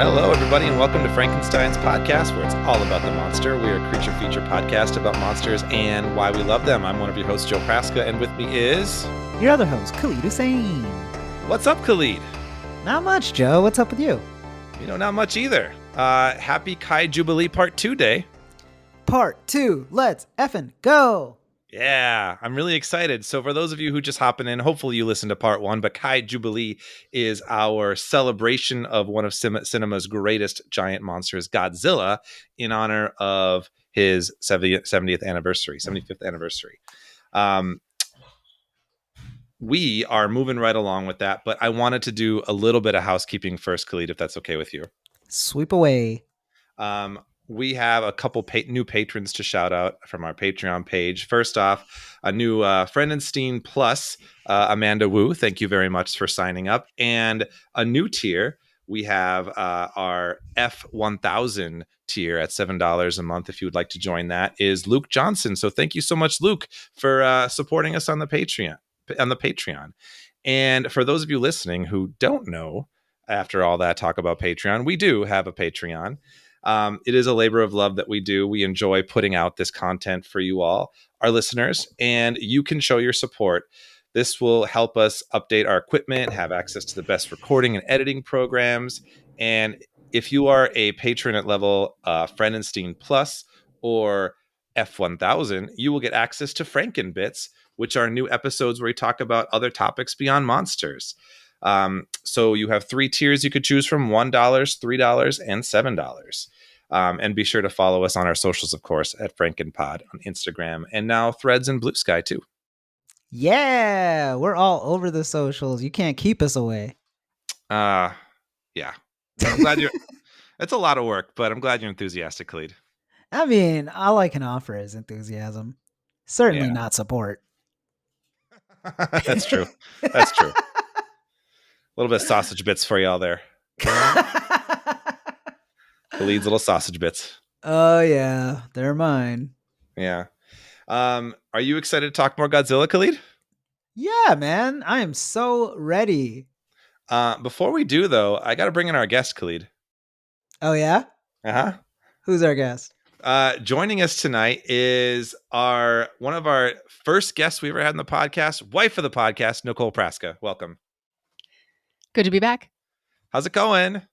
Hello, everybody, and welcome to Frankenstein's podcast, where it's all about the monster. We are a creature feature podcast about monsters and why we love them. I'm one of your hosts, Joe Praska, and with me is... your other host, Khalid Hussein. What's up, Khalid? Not much, Joe. What's up with you? You know, not much either. Happy KAIJUBILEE Part 2 Day. Part 2. Let's effing go. Yeah, I'm really excited. So for those of you who just hopping in, hopefully you listened to Part 1, but KAIJUBILEE is our celebration of one of cinema's greatest giant monsters, Godzilla, in honor of his 75th anniversary. We are moving right along with that, but I wanted to do a little bit of housekeeping first, Khalid, if that's okay with you. Sweep away. We have a couple new patrons to shout out from our Patreon page. First off, a new Frankenstein Plus, Amanda Wu. Thank you very much for signing up. And a new tier, we have our F1000 tier at $7 a month. If you would like to join that, is Luke Johnson. So thank you so much, Luke, for supporting us on the Patreon. And for those of you listening who don't know, after all that talk about Patreon, we do have a Patreon. It is a labor of love that we do. We enjoy putting out this content for you all, our listeners, and you can show your support. This will help us update our equipment, have access to the best recording and editing programs. And if you are a patron at level Frankenstein Plus or F1000, you will get access to Frankenbits, which are new episodes where we talk about other topics beyond monsters. So you have 3 tiers you could choose from: $1, $3, and $7. And be sure to follow us on our socials, of course, at Frankenpod on Instagram, and now Threads and Blue Sky too. Yeah, we're all over the socials. You can't keep us away. Yeah. I'm glad you're... It's a lot of work, but I'm glad you're enthusiastic, Khalid. I mean, all I can offer is enthusiasm. Certainly not support. That's true. That's true. A little bit of sausage bits for y'all there. Khalid's little sausage bits. Oh, yeah. They're mine. Yeah. Are you excited to talk more Godzilla, Khalid? Yeah, man. I am so ready. Before we do, though, I got to bring in our guest, Khalid. Oh, yeah? Uh-huh. Who's our guest? Joining us tonight is one of our first guests we ever had in the podcast, wife of the podcast, Nicole Praska. Welcome. Good to be back. How's it going?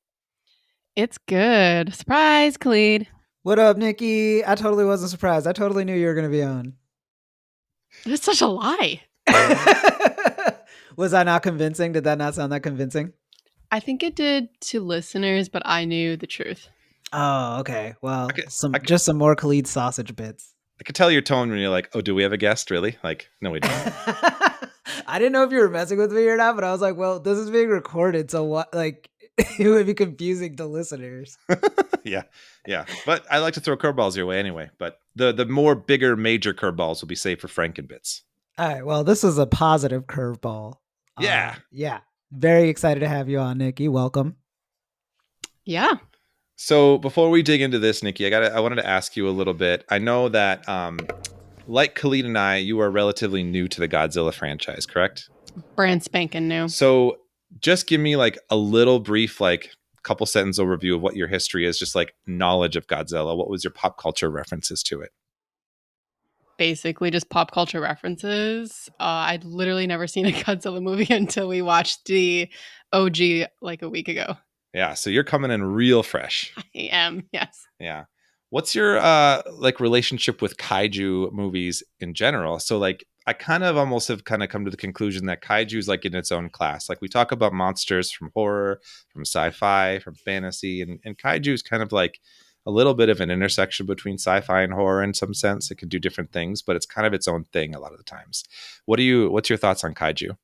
It's good. Surprise, Khalid. What up, Nikki? I totally wasn't surprised. I totally knew you were going to be on. It's such a lie. Was I not convincing? Did that not sound that convincing? I think it did to listeners, but I knew the truth. Oh, okay. Well, just some more Khalid sausage bits. I could tell your tone when you're like, oh, do we have a guest, really? Like, no, we don't. I didn't know if you were messing with me or not, but I was like, well, this is being recorded, so what? Like, it would be confusing to listeners. Yeah. But I like to throw curveballs your way anyway. But the more bigger, major curveballs will be saved for Frankenbits. All right. Well, this is a positive curveball. Yeah. Yeah. Very excited to have you on, Nikki. Welcome. Yeah. So before we dig into this, Nikki, I wanted to ask you a little bit. I know that, like Khalid and I, you are relatively new to the Godzilla franchise, correct? Brand spanking new. So just give me like a little brief, like couple sentence overview of what your history is, just like knowledge of Godzilla. What was your pop culture references to it? Basically just pop culture references. I'd literally never seen a Godzilla movie until we watched the OG like a week ago. Yeah, so you're coming in real fresh. I am, yes. Yeah. What's your like relationship with kaiju movies in general? So like I kind of almost have come to the conclusion that kaiju is like in its own class. Like we talk about monsters from horror, from sci-fi, from fantasy, and kaiju is kind of like a little bit of an intersection between sci-fi and horror in some sense. It can do different things, but it's kind of its own thing a lot of the times. What's your thoughts on kaiju?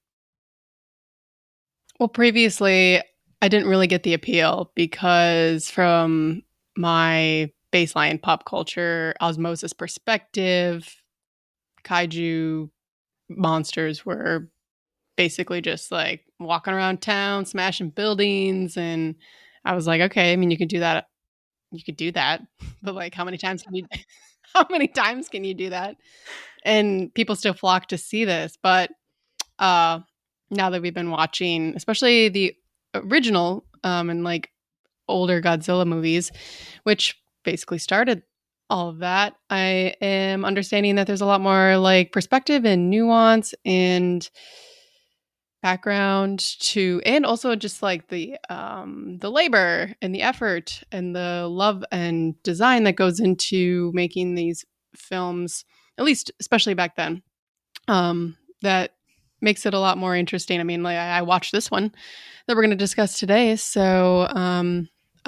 Well, previously I didn't really get the appeal because from my baseline pop culture osmosis perspective, kaiju monsters were basically just like walking around town, smashing buildings. And I was like, okay, I mean, you could do that. But like, how many times can you do that? And people still flock to see this. But now that we've been watching, especially the original and like older Godzilla movies, which basically started all of that, I am understanding that there's a lot more like perspective and nuance and background to, and also just like the labor and the effort and the love and design that goes into making these films, at least especially back then. That makes it a lot more interesting. I mean, like I watched this one that we're going to discuss today, so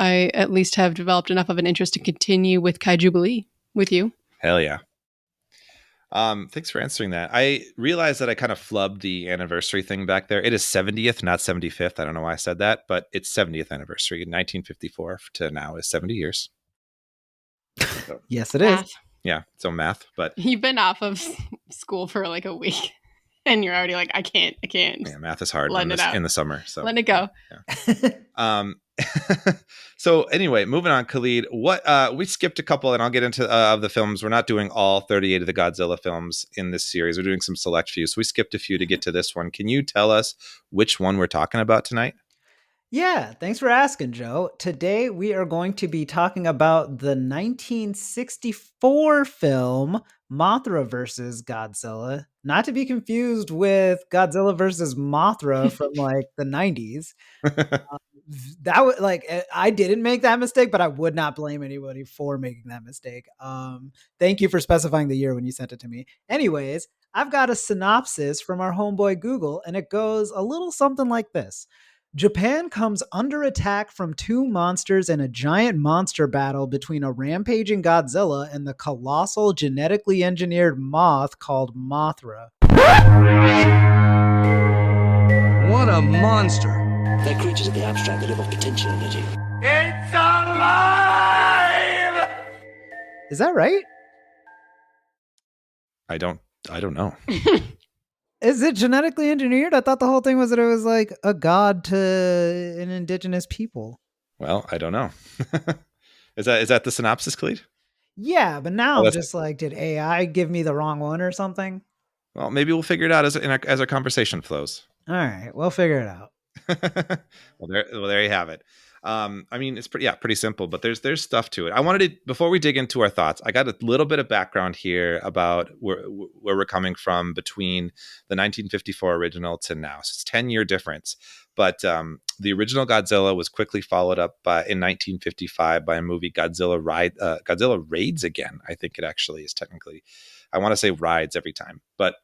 I at least have developed enough of an interest to continue with KAIJUBILEE with you. Hell yeah. Thanks for answering that. I realized that I kind of flubbed the anniversary thing back there. It is 70th, not 75th. I don't know why I said that, but it's 70th anniversary. 1954 to now is 70 years. So, yes, it is. yeah, so math. But you've been off of school for like a week, and you're already like, I can't. Yeah, math is hard in the summer. So let it go. Yeah. So anyway, moving on, Khalid, what we skipped a couple, and I'll get into of the films. We're not doing all 38 of the Godzilla films in this series. We're doing some select few. So we skipped a few to get to this one. Can you tell us which one we're talking about tonight? Yeah, thanks for asking, Joe. Today we are going to be talking about the 1964 film Mothra versus Godzilla, not to be confused with Godzilla versus Mothra from like the 90s. That was like, I didn't make that mistake, but I would not blame anybody for making that mistake. Thank you for specifying the year when you sent it to me. Anyways, I've got a synopsis from our homeboy Google, and it goes a little something like this. Japan comes under attack from two monsters in a giant monster battle between a rampaging Godzilla and the colossal genetically engineered moth called Mothra. What a monster! They're creatures of the abstract that live off potential energy. It's alive! Is that right? I don't know. Is it genetically engineered? I thought the whole thing was that it was like a god to an indigenous people. Well, I don't know. Is that the synopsis, Khalid? Yeah, but now I'm just like, did AI give me the wrong one or something? Well, maybe we'll figure it out as our conversation flows. All right, we'll figure it out. Well, there you have it. I mean, it's pretty simple, but there's stuff to it. I wanted to, before we dig into our thoughts, I got a little bit of background here about where we're coming from between the 1954 original to now. So it's 10-year difference. But the original Godzilla was quickly followed up in 1955 by a movie, Godzilla Raids Again. I think it actually is technically. I want to say rides every time, but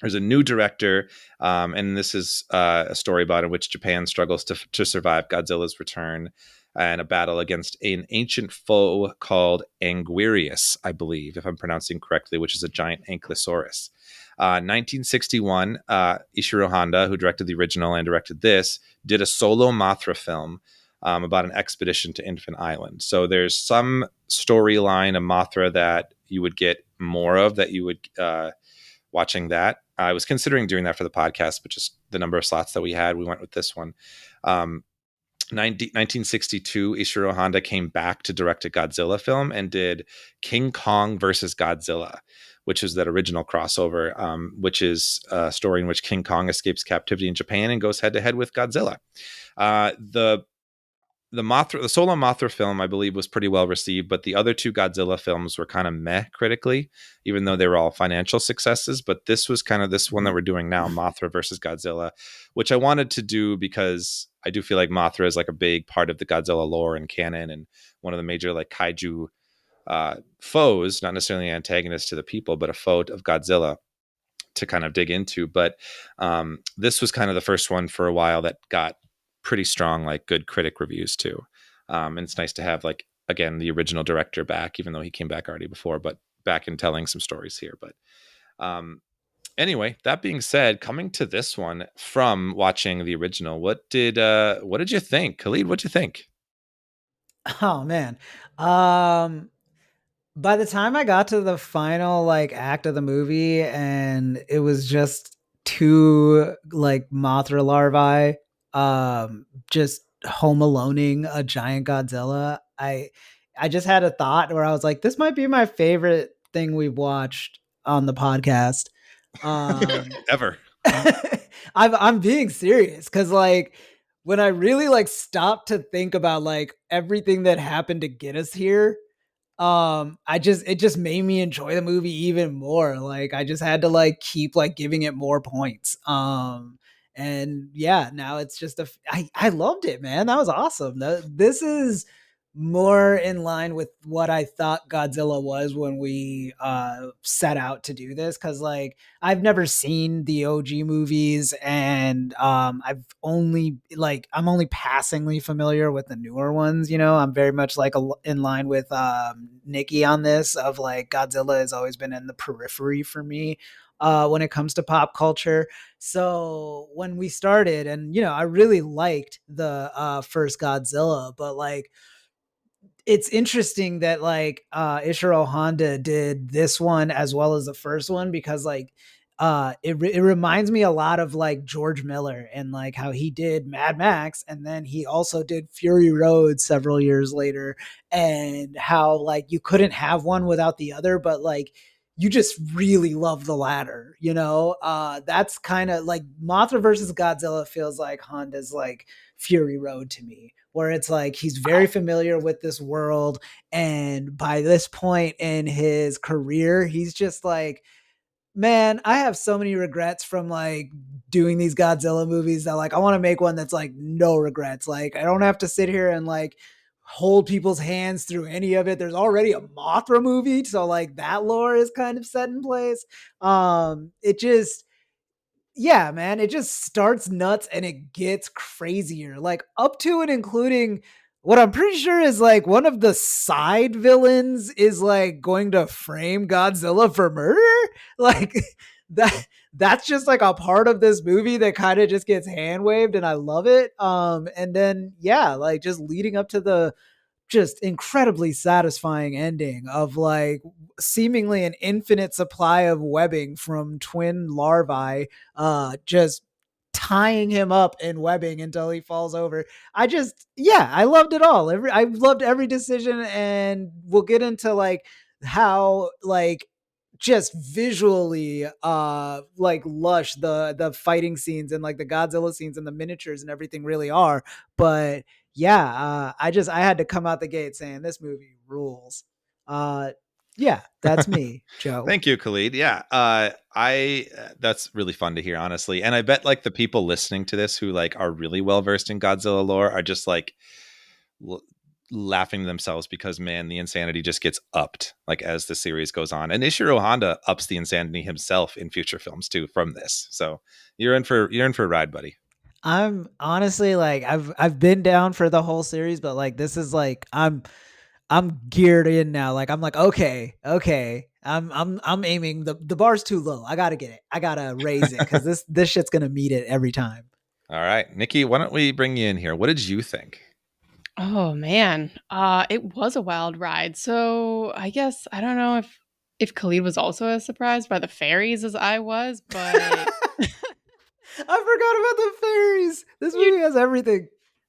there's a new director, and this is a story about in which Japan struggles to survive Godzilla's return and a battle against an ancient foe called Anguirus, I believe, if I'm pronouncing correctly, which is a giant ankylosaurus. 1961, Ishirō Honda, who directed the original and directed this, did a solo Mothra film about an expedition to Infant Island. So there's some storyline of Mothra that you would get more of, that you would watching that. I was considering doing that for the podcast, but just the number of slots that we had, we went with this one. 1962, Ishirō Honda came back to direct a Godzilla film and did King Kong versus Godzilla, which is that original crossover, which is a story in which King Kong escapes captivity in Japan and goes head to head with Godzilla. The solo Mothra film, I believe, was pretty well received, but the other two Godzilla films were kind of meh critically, even though they were all financial successes. But this was kind of this one that we're doing now, Mothra versus Godzilla, which I wanted to do because I do feel like Mothra is like a big part of the Godzilla lore and canon, and one of the major like kaiju foes, not necessarily an antagonist to the people, but a foe of Godzilla to kind of dig into. But this was kind of the first one for a while that got pretty strong, like good critic reviews too. And it's nice to have, like, again, the original director back, even though he came back already before, but back and telling some stories here. But anyway, that being said, coming to this one from watching the original, what did you think? Khalid, what'd you think? Oh man. By the time I got to the final like act of the movie and it was just two like Mothra larvae just home aloneing a giant Godzilla, I just had a thought where I was like, this might be my favorite thing we've watched on the podcast. Ever. I'm being serious, because like when I really like stopped to think about like everything that happened to get us here, it just made me enjoy the movie even more. Like I just had to like keep like giving it more points. And yeah, now it's just I loved it, man. That was awesome. This is more in line with what I thought Godzilla was when we set out to do this, cuz like I've never seen the OG movies, and I'm only passingly familiar with the newer ones, you know. I'm very much like in line with Nikki on this, of like Godzilla has always been in the periphery for me when it comes to pop culture. So when we started, and you know, I really liked the first Godzilla, but like it's interesting that like Ishirō Honda did this one as well as the first one, because like it reminds me a lot of like George Miller and like how he did Mad Max, and then he also did Fury Road several years later, and how like you couldn't have one without the other, but like you just really love the latter, you know. That's kind of like Mothra versus Godzilla feels like Honda's like Fury Road to me, where it's like he's very familiar with this world, and by this point in his career, he's just like, man, I have so many regrets from like doing these Godzilla movies that like I want to make one that's like no regrets. Like I don't have to sit here and like hold people's hands through any of it. There's already a Mothra movie, so like that lore is kind of set in place. It just, yeah, man, it just starts nuts and it gets crazier, like up to and including what I'm pretty sure is like one of the side villains is like going to frame Godzilla for murder. Like that's just like a part of this movie that kind of just gets hand waved, and I love it. And then yeah, like just leading up to the just incredibly satisfying ending of like seemingly an infinite supply of webbing from twin larvae, just tying him up in webbing until he falls over. I just, yeah, I loved it all. I loved every decision, and we'll get into like how like just visually like lush the fighting scenes and like the Godzilla scenes and the miniatures and everything really are. But yeah, I had to come out the gate saying this movie rules. Yeah, that's me, Joe. Thank you, Khalid. Yeah, I that's really fun to hear, honestly. And I bet like the people listening to this who like are really well versed in Godzilla lore are just like laughing to themselves, because man, the insanity just gets upped like as the series goes on. And Ishirō Honda ups the insanity himself in future films too from this. So you're in for a ride, buddy. I'm honestly like I've been down for the whole series, but like this is like I'm geared in now. Like I'm like, okay. I'm aiming the bar's too low. I gotta get it. I gotta raise it, because this shit's gonna meet it every time. All right, Nikki, why don't we bring you in here? What did you think? Oh man, it was a wild ride. So I guess I don't know if Khalid was also as surprised by the fairies as I was, but I forgot about the fairies. This movie has everything.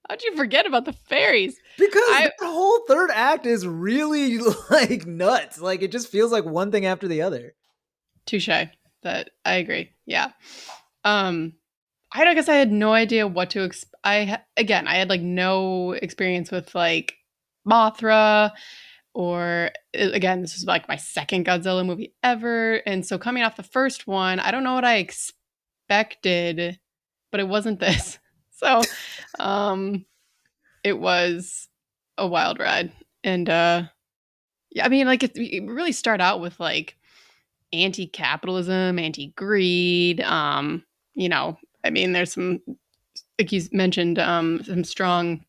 how'd you forget about the fairies? Because the whole third act is really like nuts. Like it just feels like one thing after the other. Touche. That I agree. Yeah. I guess I had no idea what to I had like no experience with like Mothra, or again, this is like my second Godzilla movie ever, and so coming off the first one, I don't know what I expected, but it wasn't this. So, it was a wild ride, and yeah, I mean, like it really start out with like anti-capitalism, anti-greed. You know, I mean, there's some, like you mentioned, some strong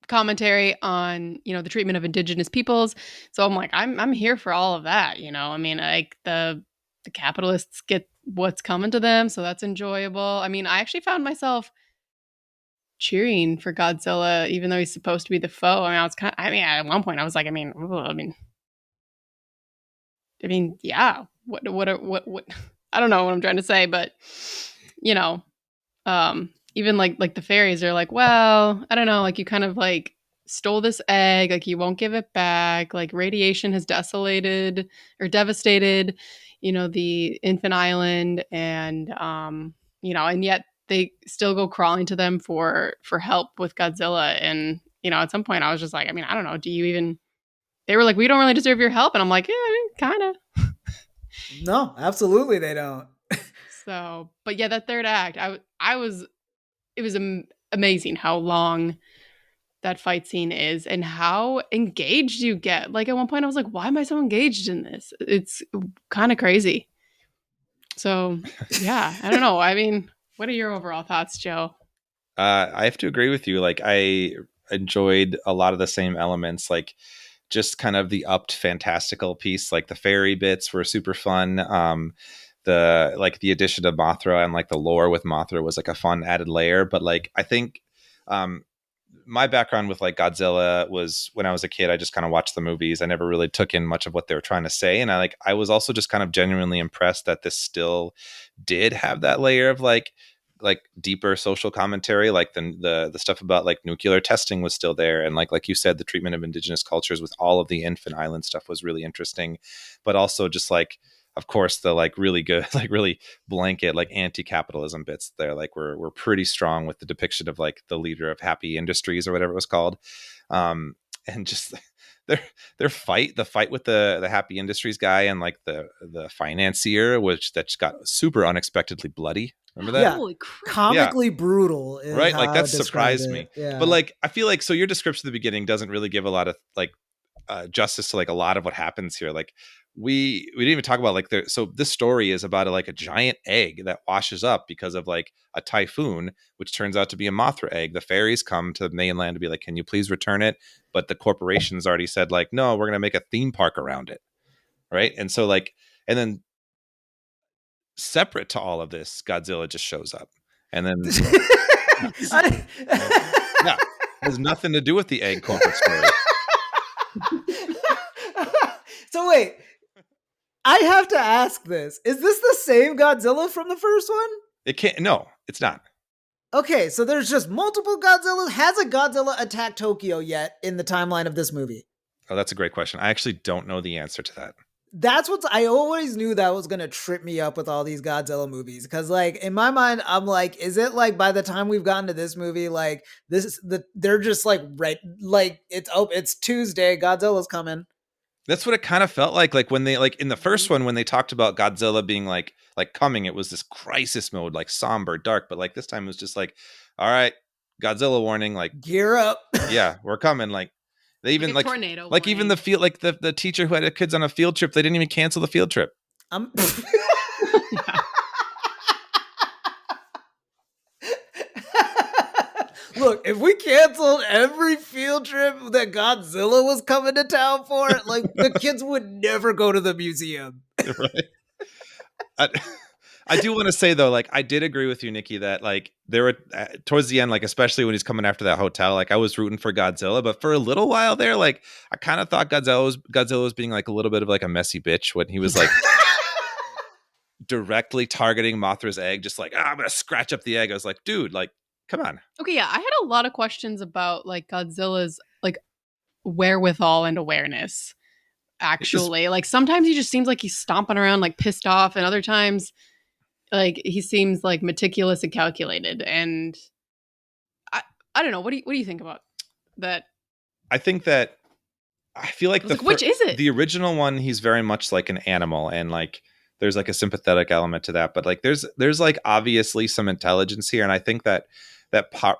commentary on, you know, the treatment of indigenous peoples. So I'm like, I'm here for all of that. You know, I mean, like the capitalists get what's coming to them, so that's enjoyable. I mean, I actually found myself cheering for Godzilla, even though he's supposed to be the foe. I mean, at one point I was like, I mean, yeah. What? I don't know what I'm trying to say, but you know, even like the fairies are like, well, I don't know, like you kind of like stole this egg, like you won't give it back. Like radiation has devastated, you know, the infant island, and you know, and yet they still go crawling to them for help with Godzilla. And, you know, at some point I was just like, I mean, I don't know. Do you even, they were like, we don't really deserve your help. And I'm like, yeah, I mean, kind of. No, absolutely they don't. So, but yeah, that third act, it was amazing how long that fight scene is and how engaged you get. Like at one point I was like, why am I so engaged in this? It's kind of crazy. So yeah, I don't know. I mean, what are your overall thoughts, Joe? I have to agree with you. Like, I enjoyed a lot of the same elements, like just kind of the upped fantastical piece. Like the fairy bits were super fun. The addition of Mothra and like the lore with Mothra was like a fun added layer. But like, I think my background with like Godzilla was when I was a kid, I just kind of watched the movies. I never really took in much of what they were trying to say. And I was also just kind of genuinely impressed that this still did have that layer of like deeper social commentary. Like the stuff about like nuclear testing was still there. And like you said, the treatment of indigenous cultures with all of the infant island stuff was really interesting, but also just like, of course, the like really good, like really blanket, like anti-capitalism bits there, like were pretty strong with the depiction of like the leader of Happy Industries or whatever it was called. And just the fight with the Happy Industries guy and like the financier, which that just got super unexpectedly bloody. Remember that? Yeah. Holy crap. Comically brutal. Is Right? how Like I that would describe surprised it. me. Yeah. But like, I feel like, so your description at the beginning doesn't really give a lot of like justice to like a lot of what happens here. Like we didn't even talk about like so this story is about like a giant egg that washes up because of like a typhoon, which turns out to be a Mothra egg. The fairies come to the mainland to be like, can you please return it? But the corporation's already said like, no, we're going to make a theme park around it. Right. And so like, and then separate to all of this, Godzilla just shows up. And then yeah, has nothing to do with the egg corporate story. So wait, I have to ask this. Is this the same Godzilla from the first one? It can't. No, it's not. Okay, so there's just multiple Godzillas. Has a Godzilla attacked Tokyo yet in the timeline of this movie? Oh, that's a great question. I actually don't know the answer to that. That's what I always knew that was going to trip me up with all these Godzilla movies. Because like in my mind, I'm like, is it like by the time we've gotten to this movie, like they're just like, right, like it's Tuesday, Godzilla's coming. That's what it kind of felt like when they like in the first one, when they talked about Godzilla being like coming, it was this crisis mode, like somber, dark. But like this time it was just like, all right, Godzilla warning, like gear up. Yeah, we're coming. Like they even like tornado like warning. even the field, like the teacher who had kids on a field trip, they didn't even cancel the field trip. Look, if we canceled every field trip that Godzilla was coming to town for, like the kids would never go to the museum. Right. I do want to say though, like I did agree with you, Nikki, that like there were towards the end, like especially when he's coming after that hotel, like I was rooting for Godzilla, but for a little while there, like I kind of thought Godzilla was being like a little bit of like a messy bitch when he was like directly targeting Mothra's egg, just like I'm gonna scratch up the egg. I was like, dude, like come on. Okay, yeah, I had a lot of questions about like Godzilla's like wherewithal and awareness. Actually, like sometimes he just seems like he's stomping around like pissed off, and other times like he seems like meticulous and calculated. And I don't know. What do you think about that? I think that I feel like which is it? The original one, he's very much like an animal, and like there's like a sympathetic element to that, but like there's like obviously some intelligence here, and I think that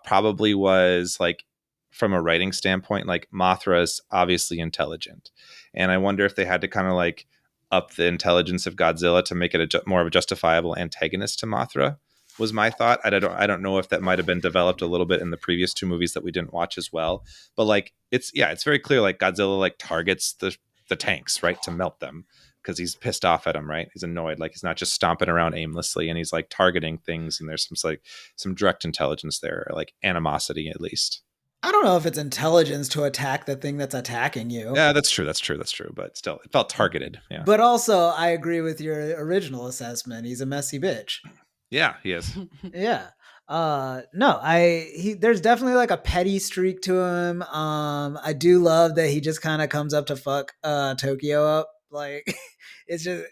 probably was like from a writing standpoint, like Mothra is obviously intelligent, and I wonder if they had to kind of like up the intelligence of Godzilla to make it more of a justifiable antagonist to Mothra. Was my thought. I don't know if that might have been developed a little bit in the previous two movies that we didn't watch as well, but like it's very clear like Godzilla like targets the tanks, right, to melt them because he's pissed off at them, right? He's annoyed, like he's not just stomping around aimlessly, and he's like targeting things, and there's some direct intelligence there, or like animosity at least. I don't know if it's intelligence to attack the thing that's attacking you. Yeah, that's true. But still, it felt targeted. Yeah. But also, I agree with your original assessment. He's a messy bitch. Yeah, he is. Yeah. No, there's definitely like a petty streak to him. I do love that he just kind of comes up to fuck Tokyo up. Like it's just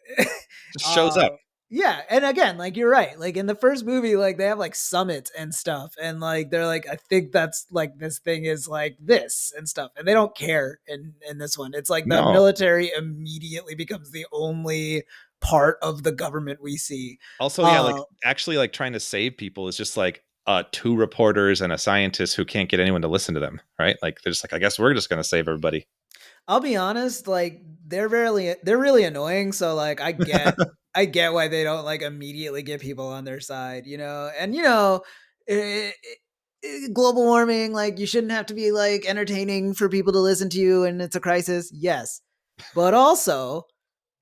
shows up. Yeah, and again, like you're right. Like in the first movie, like they have like summits and stuff, and like they're like, I think that's like this thing is like this and stuff, and they don't care in this one. It's like the No. military immediately becomes the only part of the government we see. Also, yeah, like actually like trying to save people is just like 2 reporters and a scientist who can't get anyone to listen to them, right? Like they're just like, I guess we're just going to save everybody. I'll be honest, like they're really annoying. So like I get why they don't like immediately get people on their side, you know. And global warming, like you shouldn't have to be like entertaining for people to listen to you, and it's a crisis. Yes, but also,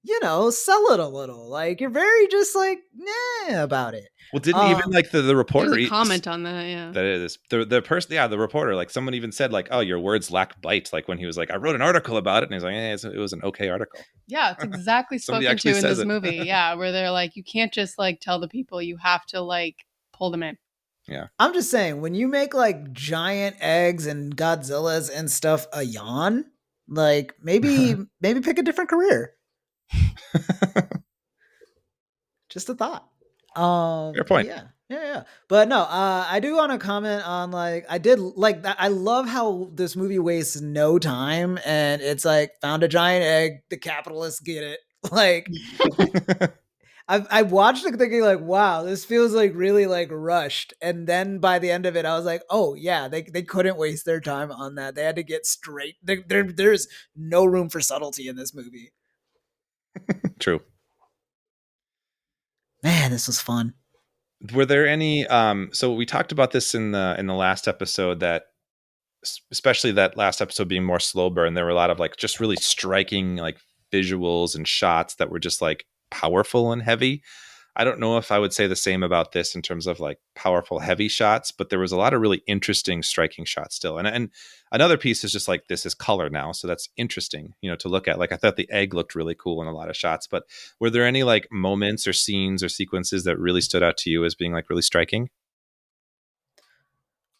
sell it a little. Like you're very just like nah about it. Well, didn't even like the reporter There's a comment on that, yeah. that is the person, yeah, the reporter, like someone even said like, oh, your words lack bite, like when he was like, I wrote an article about it, and he's like, it was an okay article. Yeah, it's exactly spoken to in this movie. Yeah, where they're like, you can't just like tell the people, you have to like pull them in. Yeah, I'm just saying, when you make like giant eggs and Godzillas and stuff a yawn, like maybe pick a different career. Just a thought. Fair point. Yeah. But no, I do want to comment on like I did like that. I love how this movie wastes no time, and it's like found a giant egg, the capitalists get it. Like I watched it thinking like, wow, this feels like really like rushed. And then by the end of it, I was like, oh yeah, they couldn't waste their time on that. They had to get straight. There's no room for subtlety in this movie. True. Man, this was fun. Were there any so we talked about this in the last episode, that especially that last episode being more slow burn, there were a lot of like just really striking like visuals and shots that were just like powerful and heavy. I don't know if I would say the same about this in terms of like powerful, heavy shots, but there was a lot of really interesting, striking shots still. And another piece is just like, this is color now. So that's interesting, to look at. Like, I thought the egg looked really cool in a lot of shots, but were there any like moments or scenes or sequences that really stood out to you as being like really striking?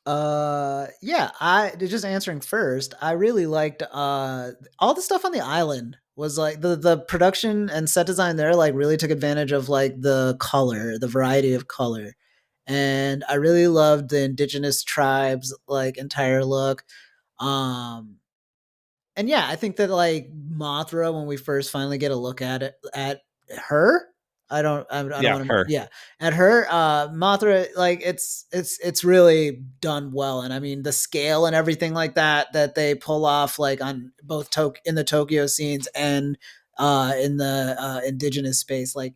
Yeah, I just answering first. I really liked all the stuff on the island was like the production and set design there like really took advantage of like the color, the variety of color. And I really loved the indigenous tribes like entire look. And yeah, I think that like Mothra, when we first finally get a look at her, I don't want to, her. yeah, at her, Mothra, like it's really done well. And I mean, the scale and everything like that they pull off like on both in the Tokyo scenes and in the indigenous space, like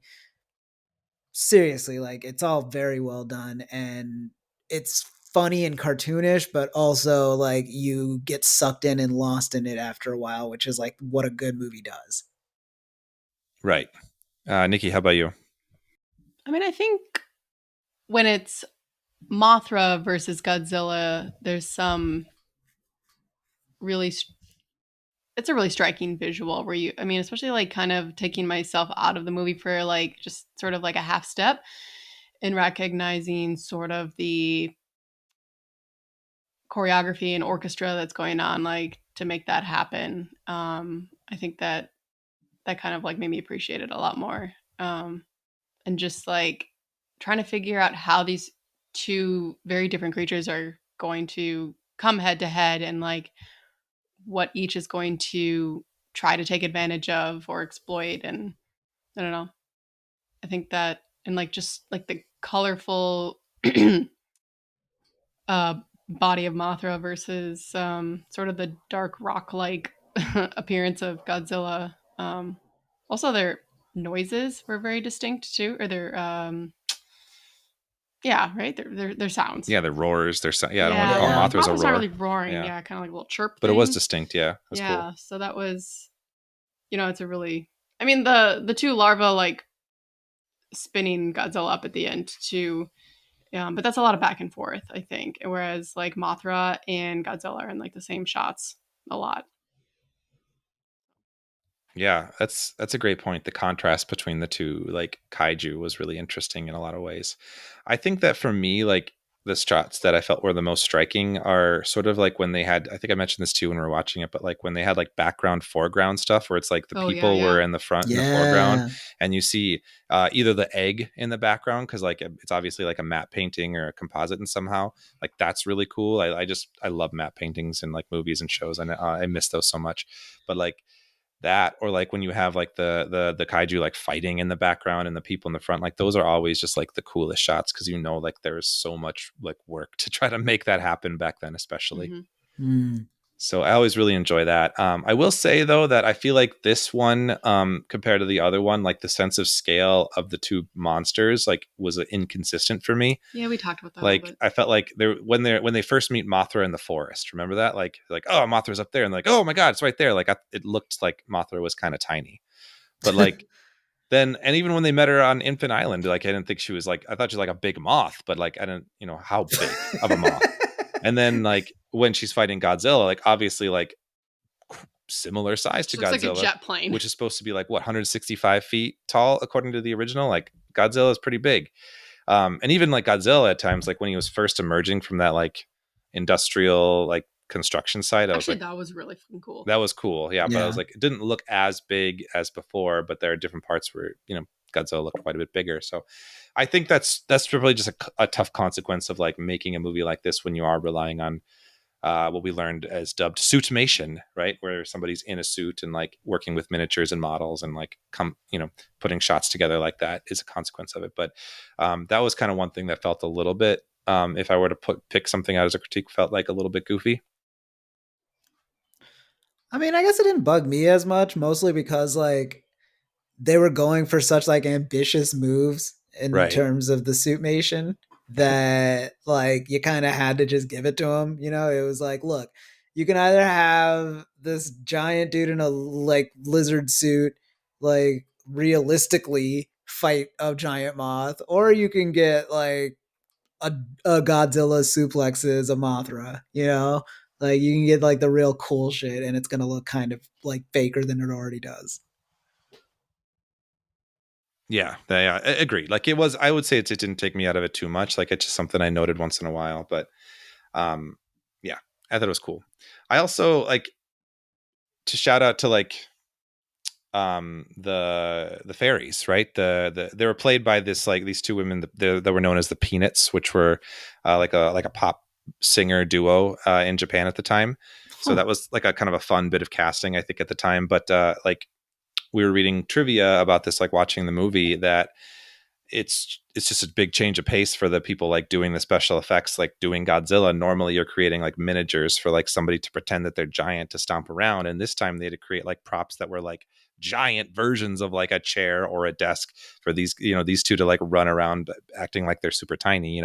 seriously, like it's all very well done, and it's funny and cartoonish, but also like you get sucked in and lost in it after a while, which is like what a good movie does. Right. Nikki, how about you? I mean, I think when it's Mothra versus Godzilla, there's some really, it's a really striking visual where you, I mean, especially like kind of taking myself out of the movie for like just sort of like a half step and recognizing sort of the choreography and orchestra that's going on, like to make that happen. I think that kind of like made me appreciate it a lot more. And just like trying to figure out how these two very different creatures are going to come head to head, and like what each is going to try to take advantage of or exploit. And I don't know. I think that, and like just like the colorful body of Mothra versus sort of the dark rock-like appearance of Godzilla. Also, their noises were very distinct too, or their yeah, right, their sounds. Yeah, their roars. Their yeah, I don't want to call Mothra's a roar. Not really roaring. Yeah, kind of like a little chirp. But it was distinct. Yeah, that's cool. So that was, it's a really. I mean, the two larvae like spinning Godzilla up at the end too. But that's a lot of back and forth, I think. Whereas like Mothra and Godzilla are in like the same shots a lot. Yeah, that's a great point. The contrast between the two like kaiju was really interesting in a lot of ways. I think that for me, like the shots that I felt were the most striking are sort of like when they had, I think I mentioned this too when we were watching it, but like when they had like background foreground stuff where it's like the people were in the front in the foreground, and you see either the egg in the background because like it's obviously like a matte painting or a composite, and somehow like that's really cool. I love matte paintings in like movies and shows, and I miss those so much. But like that, or like when you have like the kaiju like fighting in the background and the people in the front, like those are always just like the coolest shots because you know like there's so much like work to try to make that happen back then, especially. So I always really enjoy that. I will say though that I feel like this one compared to the other one, like the sense of scale of the two monsters like was inconsistent for me. Yeah, we talked about that. Like I felt like when they first meet Mothra in the forest, remember that? Like oh, Mothra's up there, and like, oh my god, it's right there. Like it looked like Mothra was kind of tiny, but like then, and even when they met her on Infant Island, like I didn't think she was like, I thought she was like a big moth, but like I didn't, how big of a moth. And then like when she's fighting Godzilla, like obviously like similar size to Godzilla, like a jet plane, which is supposed to be like 165 feet tall according to the original. Like Godzilla is pretty big. And even like Godzilla at times, like when he was first emerging from that like industrial like construction site, that was really cool. That was cool, yeah. But I was like, it didn't look as big as before, but there are different parts where Godzilla looked quite a bit bigger. So I think that's probably just a tough consequence of like making a movie like this when you are relying on what we learned as dubbed suitmation, right? Where somebody's in a suit and like working with miniatures and models and like putting shots together like that is a consequence of it. But that was kind of one thing that felt a little bit, if I were to pick something out as a critique, felt like a little bit goofy. I mean, I guess it didn't bug me as much, mostly because like they were going for such like ambitious moves in terms of the suitmation that like you kind of had to just give it to them. It was like, look, you can either have this giant dude in a like lizard suit, like realistically fight a giant moth, or you can get like a Godzilla suplexes a Mothra, like you can get like the real cool shit and it's going to look kind of like faker than it already does. Yeah, I agree. Like it was, I would say it didn't take me out of it too much. Like it's just something I noted once in a while, but yeah, I thought it was cool. I also like to shout out to like the fairies, right? They were played by these two women that were known as the Peanuts, which were like a pop singer duo in Japan at the time. So that was like a kind of a fun bit of casting, I think, at the time. But like we were reading trivia about this, like watching the movie, that it's just a big change of pace for the people like doing the special effects, like doing Godzilla. Normally you're creating like miniatures for like somebody to pretend that they're giant to stomp around, and this time they had to create like props that were like giant versions of like a chair or a desk for these these two to like run around acting like they're super tiny.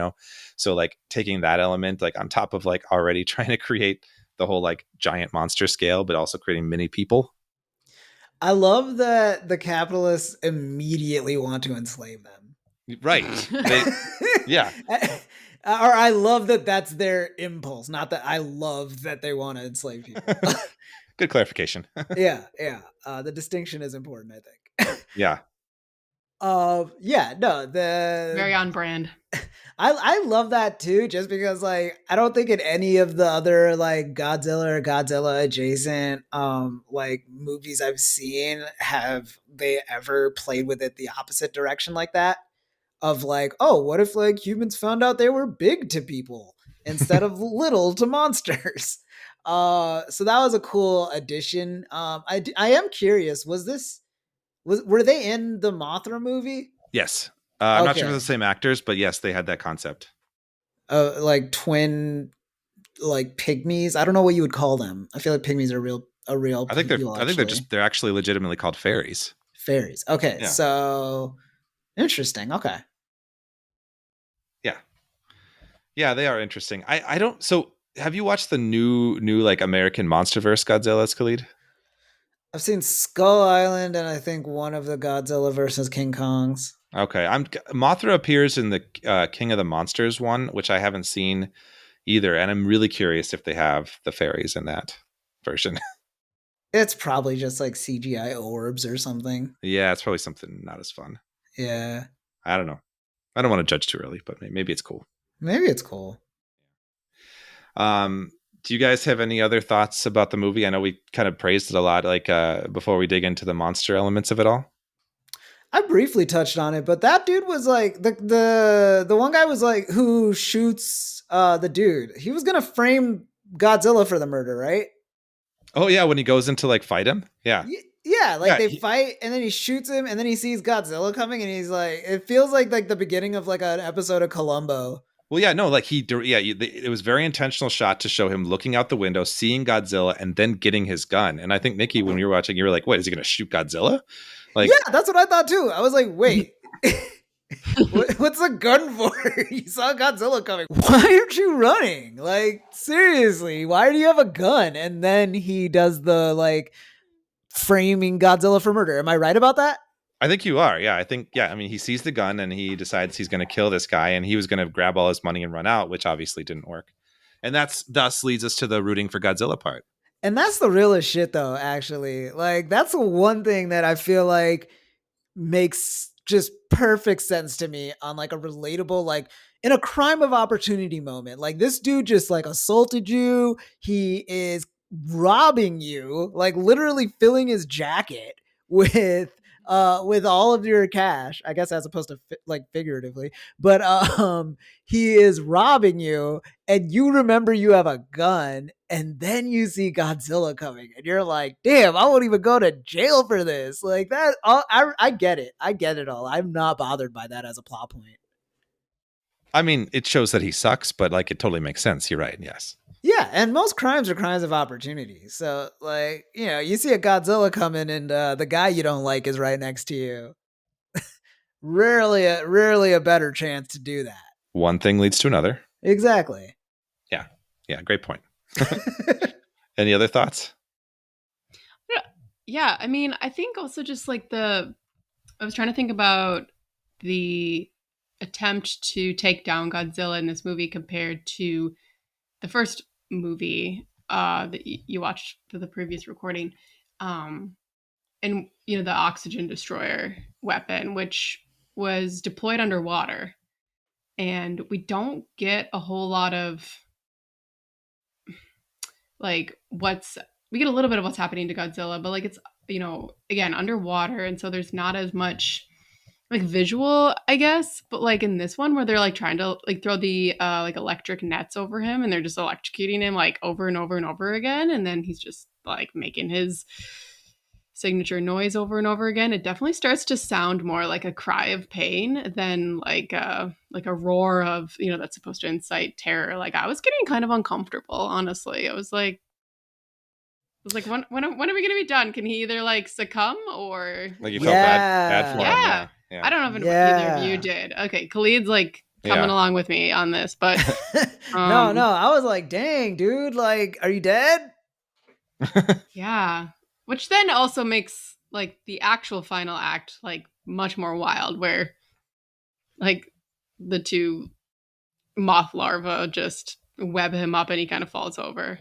So like taking that element like on top of like already trying to create the whole like giant monster scale, but also creating mini people. I love that the capitalists immediately want to enslave them. Right. Yeah. Or I love that that's their impulse, not that I love that they want to enslave people. Good clarification. Yeah. The distinction is important, I think. Yeah. Yeah, no, the very on brand. I love that too, just because like I don't think in any of the other like Godzilla or Godzilla adjacent like movies I've seen have they ever played with it the opposite direction like that, of like, oh, what if like humans found out they were big to people instead of little to monsters. So that was a cool addition. I am curious, were they in the Mothra movie? Yes. I'm not sure if they're the same actors, but yes, they had that concept. Like twin, like pygmies. I don't know what you would call them. I feel like pygmies are a real. I think they're actually legitimately called fairies. Fairies. Okay, yeah. So interesting. Okay. Yeah, they are interesting. I don't. So have you watched the new like American Monsterverse Godzilla, Khalid? I've seen Skull Island and I think one of the Godzilla versus King Kongs. Okay, Mothra appears in the King of the Monsters one, which I haven't seen either, and I'm really curious if they have the fairies in that version. It's probably just like CGI orbs or something. Yeah, it's probably something not as fun. Yeah, I don't know. I don't want to judge too early, but maybe it's cool. Maybe it's cool. Do you guys have any other thoughts about the movie? I know we kind of praised it a lot, like before we dig into the monster elements of it all. I briefly touched on it, but that dude was like the one guy was like who shoots the dude. He was gonna frame Godzilla for the murder, right? Oh yeah, when he goes into like fight him, yeah, Yeah, like yeah, they fight and then he shoots him and then he sees Godzilla coming and he's like, it feels like the beginning of like an episode of Columbo. Well, yeah, no, like it was very intentional shot to show him looking out the window, seeing Godzilla, and then getting his gun. And I think Nikki, when you were watching, you were like, "Wait, is he going to shoot Godzilla?" Like, yeah, that's what I thought too. I was like, wait, what's the gun for? You saw Godzilla coming. Why aren't you running? Like, seriously, why do you have a gun? And then he does the like framing Godzilla for murder. Am I right about that? I think you are. Yeah, I mean, he sees the gun and he decides he's going to kill this guy, and he was going to grab all his money and run out, which obviously didn't work. And that's thus leads us to the rooting for Godzilla part. And that's the realest shit, though, actually. Like, that's the one thing that I feel like makes just perfect sense to me on like a relatable, like in a crime of opportunity moment. Like, this dude just like assaulted you. He is robbing you, like literally filling his jacket with all of your cash, I guess, as opposed to like figuratively, but he is robbing you and you remember you have a gun and then you see Godzilla coming and you're like, damn, I won't even go to jail for this. Like that. I get it. I get it all. I'm not bothered by that as a plot point. I mean, it shows that he sucks, but like it totally makes sense. You're right. Yes. Yeah, and most crimes are crimes of opportunity. So, like, you know, you see a Godzilla coming and the guy you don't like is right next to you. rarely a better chance to do that. One thing leads to another. Exactly. Yeah. Yeah. Great point. Any other thoughts? Yeah. I mean, I think also just like I was trying to think about the attempt to take down Godzilla in this movie compared to the first movie that you watched for the previous recording, and you know, the oxygen destroyer weapon, which was deployed underwater, and we don't get a whole lot of like we get a little bit of what's happening to Godzilla, but like it's, you know, again, underwater, and so there's not as much like visual, I guess, but like in this one where they're like trying to like throw the like electric nets over him and they're just electrocuting him like over and over and over again, and then he's just like making his signature noise over and over again, it definitely starts to sound more like a cry of pain than like a roar of, you know, that's supposed to incite terror. Like I was getting kind of uncomfortable, honestly. I was like, when are we gonna be done? Can he either like succumb or like you felt bad for him? Yeah. I don't know if either of you did. Okay, Khalid's like coming along with me on this, but no, I was like, dang, dude, like, are you dead? Yeah. Which then also makes like the actual final act like much more wild, where like the two moth larvae just web him up and he kind of falls over.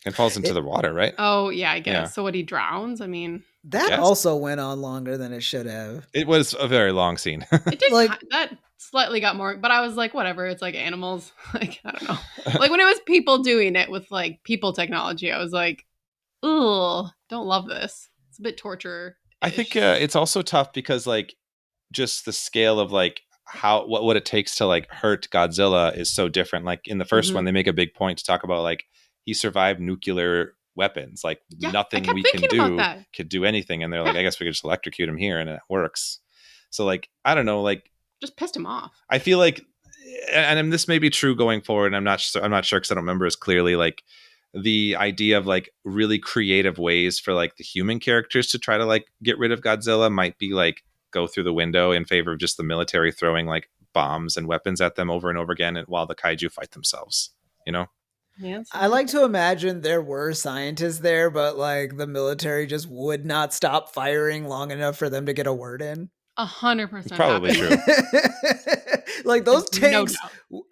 It falls into the water, right? Oh, yeah, I guess. Yeah. So what, he drowns? I mean... That also went on longer than it should have. It was a very long scene. It did, like, that slightly got more... But I was like, whatever, it's like animals. Like, I don't know. Like, when it was people doing it with, like, people technology, I was like, ugh, don't love this. It's a bit torture. I think it's also tough because, like, just the scale of, like, what it takes to, like, hurt Godzilla is so different. Like, in the first one, they make a big point to talk about, like, he survived nuclear weapons. Like nothing we can do could do anything. And they're like, I guess we could just electrocute him here and it works. So like, I don't know, like just pissed him off. I feel like, and this may be true going forward. And I'm not sure because I don't remember as clearly, like the idea of like really creative ways for like the human characters to try to like get rid of Godzilla might be like go through the window in favor of just the military throwing like bombs and weapons at them over and over again while the kaiju fight themselves, you know? Yes. I like to imagine there were scientists there, but like the military just would not stop firing long enough for them to get a word in. 100% probably true. Like those tanks,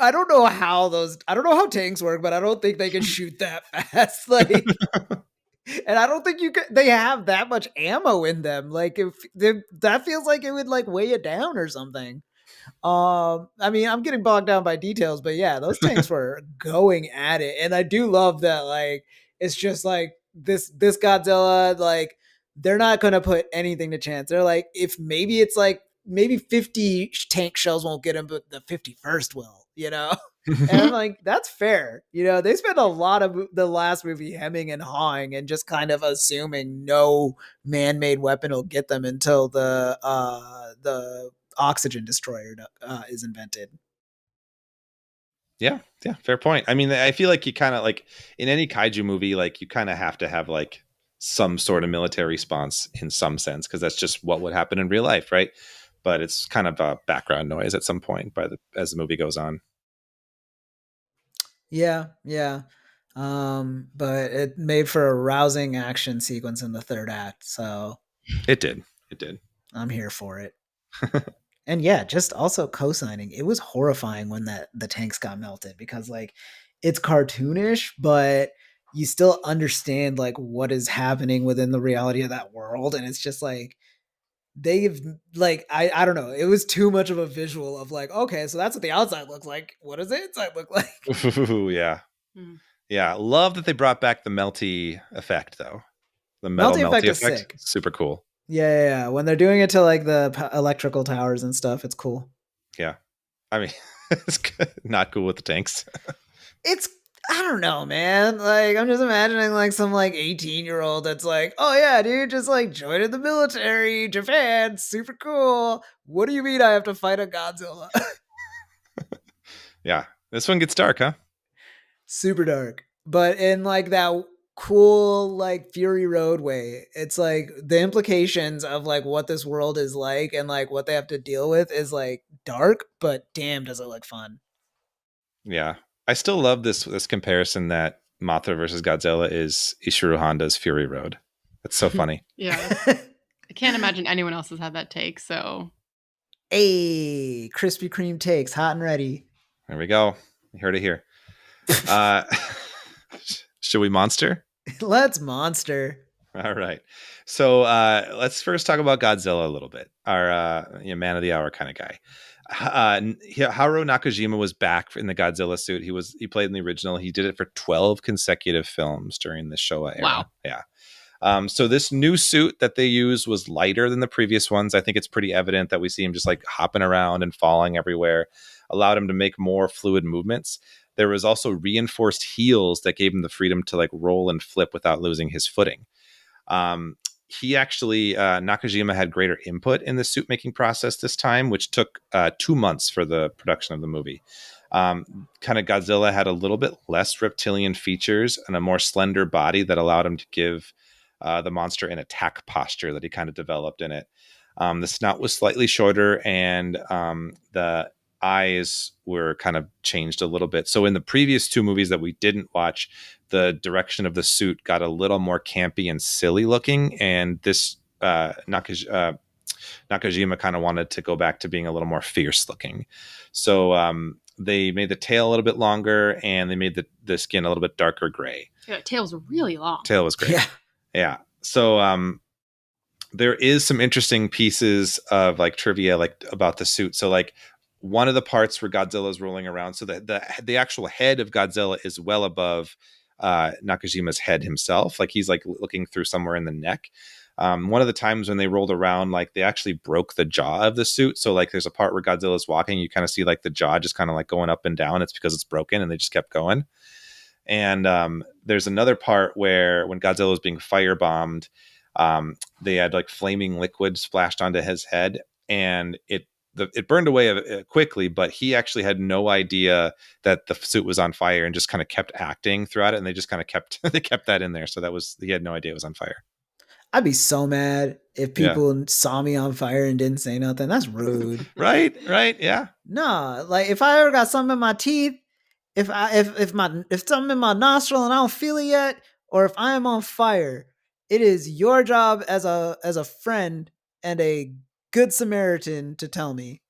I don't know how tanks work, but I don't think they can shoot that fast. Like, and I don't think they have that much ammo in them. Like if that feels like it would like weigh it down or something. I mean, I'm getting bogged down by details, but yeah, those tanks were going at it, and I do love that. Like, it's just like this Godzilla. Like, they're not gonna put anything to chance. They're like, if maybe it's like maybe 50 tank shells won't get him, but the 51st will. You know. And I'm like, that's fair. You know, they spent a lot of the last movie hemming and hawing and just kind of assuming no man-made weapon will get them until the oxygen destroyer is invented. Yeah, fair point. I mean, I feel like you kind of like in any kaiju movie, like you kind of have to have like some sort of military response in some sense because that's just what would happen in real life, right? But it's kind of a background noise at some point as the movie goes on. Yeah. But it made for a rousing action sequence in the third act, so It did. I'm here for it. And yeah, just also co-signing. It was horrifying when the tanks got melted because like it's cartoonish, but you still understand like what is happening within the reality of that world, and it's just like they've like I don't know. It was too much of a visual of like, okay, so that's what the outside looks like. What does the inside look like? Ooh, yeah. Yeah, love that they brought back the melty effect though. The metal melty effect. Sick. Super cool. Yeah. When they're doing it to like the electrical towers and stuff, it's cool. Yeah. I mean, it's not cool with the tanks. It's I don't know, man. Like, I'm just imagining like some like 18-year-old that's like, oh yeah, dude, just like joined the military, Japan, super cool. What do you mean I have to fight a Godzilla? Yeah, this one gets dark, huh? Super dark, but in like that cool like Fury Road way. It's like the implications of like what this world is like and like what they have to deal with is like dark, but damn, does it look fun. Yeah. I still love this comparison that Mothra versus Godzilla is Ishirō Honda's Fury Road. That's so funny. Yeah. I can't imagine anyone else has had that take, so. Hey, Krispy Kreme takes, hot and ready. There we go. You heard it here. Should we monster? Let's monster. All right. So let's first talk about Godzilla a little bit. Our man of the hour kind of guy. Haruo Nakajima was back in the Godzilla suit. He played in the original. He did it for 12 consecutive films during the Showa era. Wow. Yeah. So this new suit that they used was lighter than the previous ones. I think it's pretty evident that we see him just like hopping around and falling everywhere. Allowed him to make more fluid movements. There was also reinforced heels that gave him the freedom to like roll and flip without losing his footing. He actually, Nakajima had greater input in the suit making process this time, which took 2 months for the production of the movie. Kind of Godzilla had a little bit less reptilian features and a more slender body that allowed him to give the monster an attack posture that he kind of developed in it. The snout was slightly shorter and the eyes were kind of changed a little bit. So in the previous two movies that we didn't watch, the direction of the suit got a little more campy and silly looking. And this Nakajima kind of wanted to go back to being a little more fierce looking. So they made the tail a little bit longer and they made the skin a little bit darker gray. Yeah, tail was really long. Tail was great. Yeah. So there is some interesting pieces of like trivia like about the suit. So like one of the parts where Godzilla is rolling around, so the actual head of Godzilla is well above Nakajima's head himself. Like he's like looking through somewhere in the neck. One of the times when they rolled around, like they actually broke the jaw of the suit. So like there's a part where Godzilla's walking, you kind of see like the jaw just kind of like going up and down. It's because it's broken and they just kept going. And there's another part where when Godzilla was being firebombed, they had like flaming liquid splashed onto his head and it burned away quickly, but he actually had no idea that the suit was on fire and just kind of kept acting throughout it. And they just kind of kept that in there. So he had no idea it was on fire. I'd be so mad if people saw me on fire and didn't say nothing. That's rude. Right. Yeah. No, like if I ever got something in my teeth, if something in my nostril and I don't feel it yet, or if I am on fire, it is your job as a friend and a good Samaritan to tell me.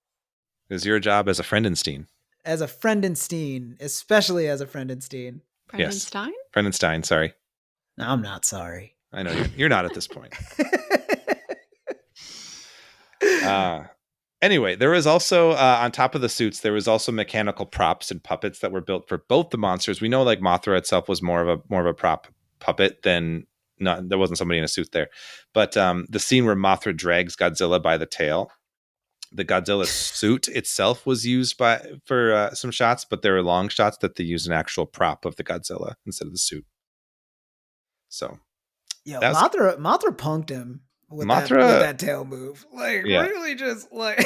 It's your job as a Frankenstein. As a Frankenstein, especially as a Frankenstein. Frankenstein? Yes. Frankenstein, sorry. No, I'm not sorry. I know you're not at this point. Anyway, there was also on top of the suits, there was also mechanical props and puppets that were built for both the monsters. We know like Mothra itself was more of a prop puppet than not. There wasn't somebody in a suit there, but the scene where Mothra drags Godzilla by the tail, the Godzilla suit itself was used for some shots, but there were long shots that they used an actual prop of the Godzilla instead of the suit. So, yeah, Mothra punked him. With that tail move, like really just like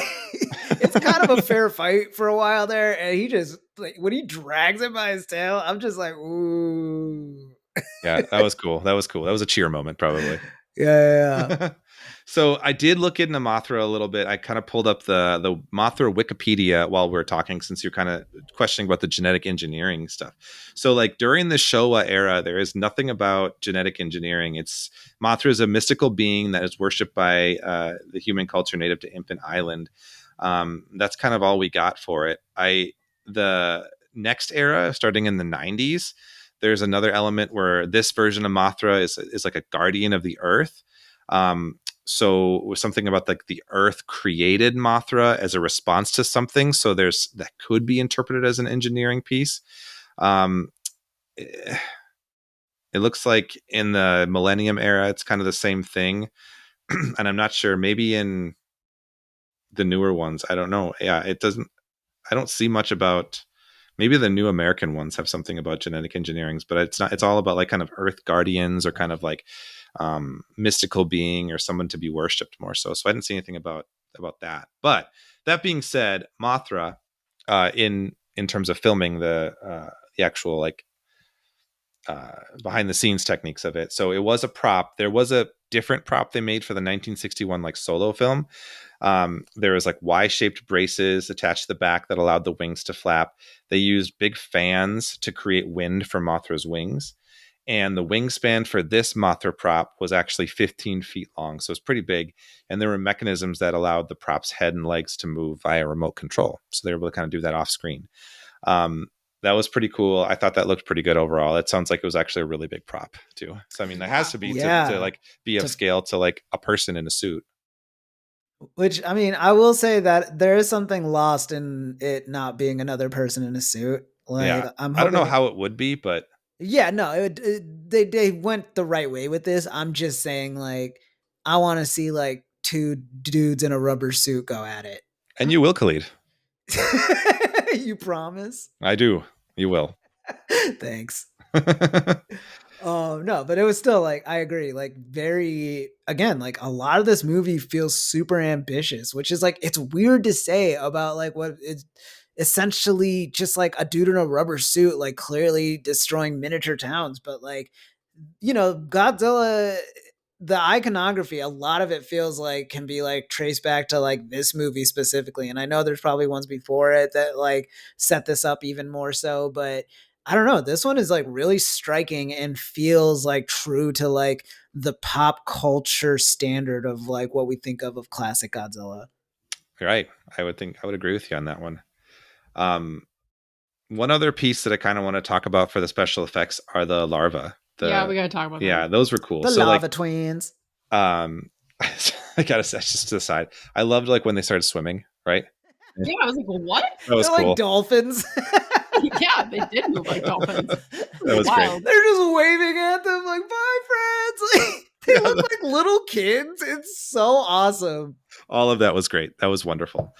it's kind of a fair fight for a while there, and he just like when he drags him by his tail, I'm just like, ooh. Yeah, that was cool. That was a cheer moment, probably. Yeah. So I did look into Mothra a little bit. I kind of pulled up the Mothra Wikipedia while we were talking, since you're kind of questioning about the genetic engineering stuff. So like during the Showa era, there is nothing about genetic engineering. Mothra is a mystical being that is worshipped by the human culture native to Infant Island. That's kind of all we got for it. The next era, starting in the 90s, there's another element where this version of Mothra is like a guardian of the earth. So it was something about like the earth created Mothra as a response to something. So that could be interpreted as an engineering piece. It looks like in the Millennium era, it's kind of the same thing. And I'm not sure, maybe in the newer ones, I don't know. Yeah, I don't see much about, maybe the new American ones have something about genetic engineering, but it's all about like kind of earth guardians or kind of like mystical being or someone to be worshipped more so. So I didn't see anything about that. But that being said, Mothra, in terms of filming the actual like behind the scenes techniques of it. So it was a prop. There was a different prop they made for the 1961 like solo film. There was like Y-shaped braces attached to the back that allowed the wings to flap. They used big fans to create wind for Mothra's wings. And the wingspan for this Mothra prop was actually 15 feet long. So it's pretty big. And there were mechanisms that allowed the prop's head and legs to move via remote control. So they were able to kind of do that off screen. That was pretty cool. I thought that looked pretty good overall. It sounds like it was actually a really big prop too. So, I mean, that has to be to like be of scale to like a person in a suit. Which, I mean, I will say that there is something lost in it not being another person in a suit. Like, yeah. I don't know how it would be, but yeah, no, they went the right way with this. I'm just saying, like, I want to see like two dudes in a rubber suit go at it. And you will, Khalid. You promise? I do. You will. Thanks. No, but it was still like, I agree. Like very, again, like a lot of this movie feels super ambitious, which is like, it's weird to say about like what it's essentially just like a dude in a rubber suit, like clearly destroying miniature towns. But like, you know, Godzilla, the iconography, a lot of it feels like can be like traced back to like this movie specifically. And I know there's probably ones before it that like set this up even more so, but I don't know. This one is like really striking and feels like true to like the pop culture standard of like what we think of classic Godzilla. Right. I would agree with you on that one. One other piece that I kind of want to talk about for the special effects are the larvae. Yeah, we gotta talk about that. Yeah, those were cool. The lava twins. I gotta say, just to the side, I loved like when they started swimming, right? Yeah, I was like, well, what? That was They're cool. Like dolphins. Yeah, they did move like dolphins. That was wild. Great. They're just waving at them like, bye, friends. They look like little kids. It's so awesome. All of that was great. That was wonderful.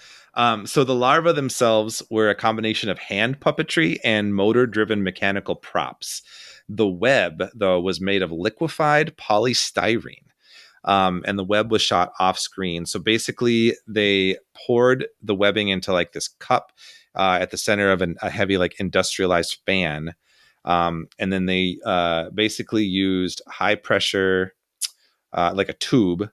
So the larvae themselves were a combination of hand puppetry and motor-driven mechanical props. The web, though, was made of liquefied polystyrene. And the web was shot off screen. So basically, they poured the webbing into like this cup at the center of a heavy, like industrialized fan. And then they basically used high pressure, like a tube,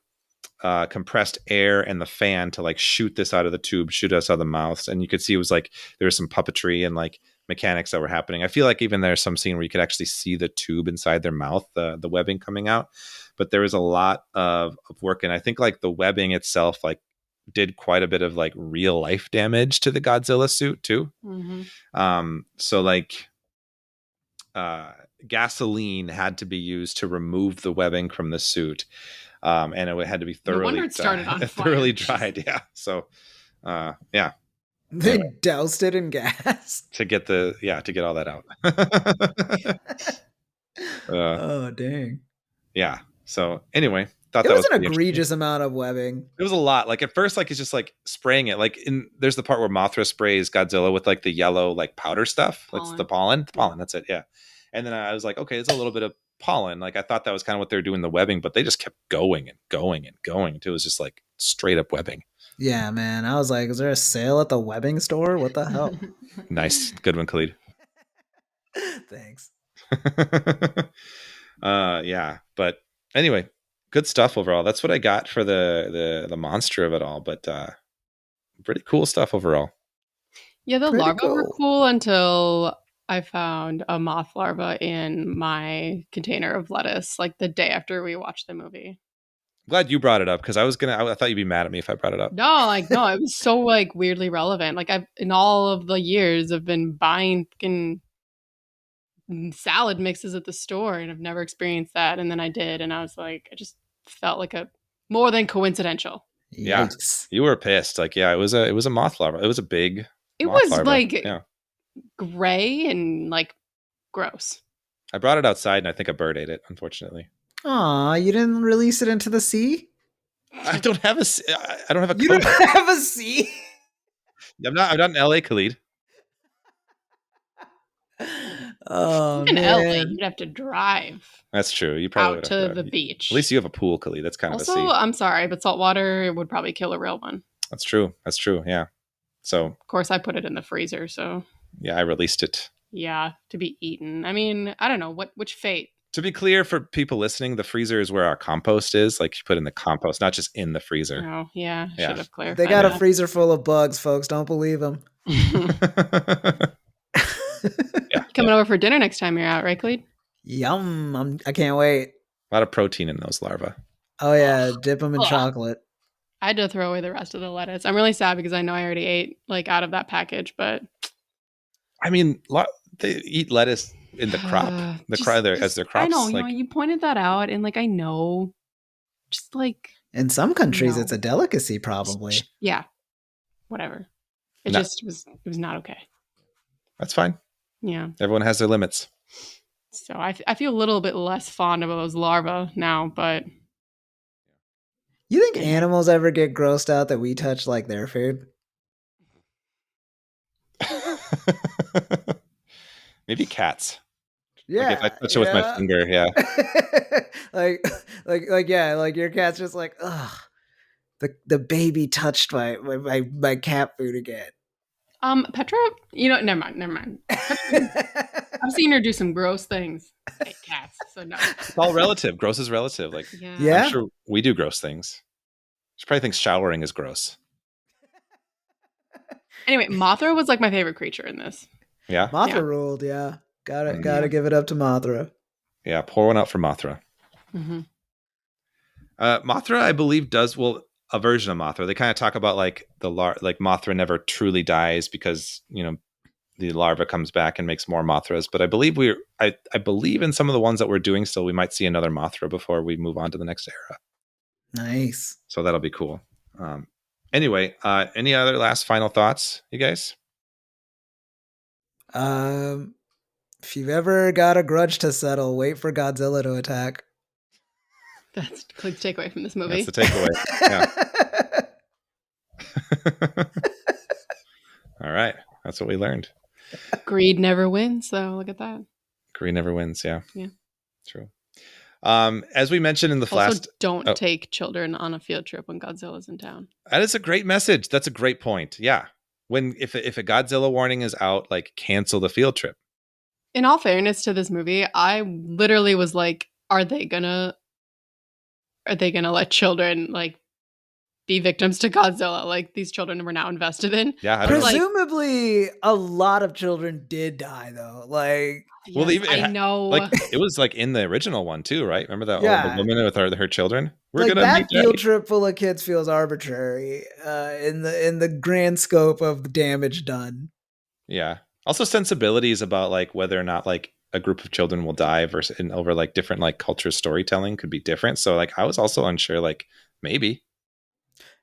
compressed air and the fan to like shoot this out of the tube, shoot us out of the mouths. And you could see it was like there was some puppetry and like mechanics that were happening. I feel like even there's some scene where you could actually see the tube inside their mouth, the webbing coming out. But there was a lot of work, and I think like the webbing itself like did quite a bit of like real life damage to the Godzilla suit too. Mm-hmm. So like gasoline had to be used to remove the webbing from the suit. And it had to be thoroughly no wonder it started on fire. thoroughly dried. Yeah. So Yeah. They Anyway. doused it in gas. To get all that out. Oh, dang. Yeah. So anyway, thought It that was was an pretty egregious amount of webbing. It was a lot. Like at first, like it's just like spraying it. Like there's the part where Mothra sprays Godzilla with like the yellow like powder stuff. That's the pollen. The pollen. That's it. Yeah. And then I was like, okay, it's a little bit of pollen. Like I thought that was kind of what they were doing the webbing, but they just kept going and going and going until it was just like straight up webbing. Yeah, man. I was like, is there a sale at the webbing store? What the hell? Nice. Good one, Khalid. Thanks. Yeah. But anyway, good stuff overall. That's what I got for the monster of it all. But pretty cool stuff overall. Yeah, the Pretty larvae were cool. cool until I found a moth larva in my container of lettuce, like the day after we watched the movie. Glad you brought it up because I thought you'd be mad at me if I brought it up. No, it was so like weirdly relevant. Like I've in all of the years I've been buying fucking salad mixes at the store and I've never experienced that. And then I did, and I was like, I just felt like a more than coincidental. Yeah. Yikes. You were pissed. Like, yeah, it was a moth larva. It was a big. It moth was larva. like yeah. gray and like gross. I brought it outside and I think a bird ate it, unfortunately. Aw, you didn't release it into the sea? I don't have a. I don't have a. You don't have a sea? I'm not in LA, Khalid. Oh, In LA, man. you'd have to drive That's true. You probably out would to have the to. beach. At least you have a pool, Khalid. That's kind Also, of a sea. I'm sorry, but saltwater would probably kill a real one. That's true. Yeah. So. Of course, I put it in the freezer, so. Yeah, I released it. Yeah, to be eaten. I mean, I don't know which fate. To be clear for people listening, the freezer is where our compost is. Like you put in the compost, not just in the freezer. Oh, yeah, Yeah. should have clarified. They got that. a freezer full of bugs, folks. Don't believe them. Coming over for dinner next time you're out, right, Khalid? Yum. I can't wait. A lot of protein in those larvae. Oh, yeah. Dip them in Ugh. chocolate. I had to throw away the rest of the lettuce. I'm really sad because I know I already ate like out of that package, but I mean, they eat lettuce in the crop. As their crops. I know, like, you pointed that out, and like I know, just like In some countries, No. it's a delicacy, probably. yeah, whatever. It No. just was. It was not okay. that's fine. Yeah. Everyone has their limits. So I feel a little bit less fond of those larvae now, but You think animals ever get grossed out that we touch like their food? Maybe cats. Yeah. Like if I touch it with my finger, yeah. like your cat's just like, ugh, the baby touched my cat food again. Petra, never mind. I've seen her do some gross things. Hey, cats, so no. It's all relative. Gross is relative. Like, Yeah. I'm sure we do gross things. She probably thinks showering is gross. Anyway, Mothra was like my favorite creature in this. Yeah. Mothra Yeah. ruled, yeah. Gotta give it up to Mothra. Yeah. Pour one out for Mothra. Mm-hmm. Mothra, I believe, does a version of Mothra. They kind of talk about like like Mothra never truly dies because the larva comes back and makes more Mothras. But I believe I believe in some of the ones that we're doing still, we might see another Mothra before we move on to the next era. Nice. So that'll be cool. Anyway, any other last final thoughts, you guys? If you've ever got a grudge to settle, wait for Godzilla to attack. That's the takeaway from this movie. That's the takeaway. Yeah. All right. That's what we learned. Greed never wins, so look at that. Greed never wins. Yeah. Yeah. True. As we mentioned in the Also, last, don't take children on a field trip when Godzilla's in town. that is a great message. That's a great point. Yeah. If a Godzilla warning is out, like cancel the field trip. In all fairness to this movie, I literally was like, are they gonna let children like be victims to Godzilla? Like these children were now invested in. Yeah. I don't know. Presumably, a lot of children did die, though. Like, Well, Yes, even I know. Like it was like in the original one too, right? Remember that Yeah. old woman with her children? that field trip full of kids feels arbitrary in the grand scope of the damage done. Yeah. Also sensibilities about like whether or not like a group of children will die versus over like different like culture storytelling could be different. So like I was also unsure, like maybe.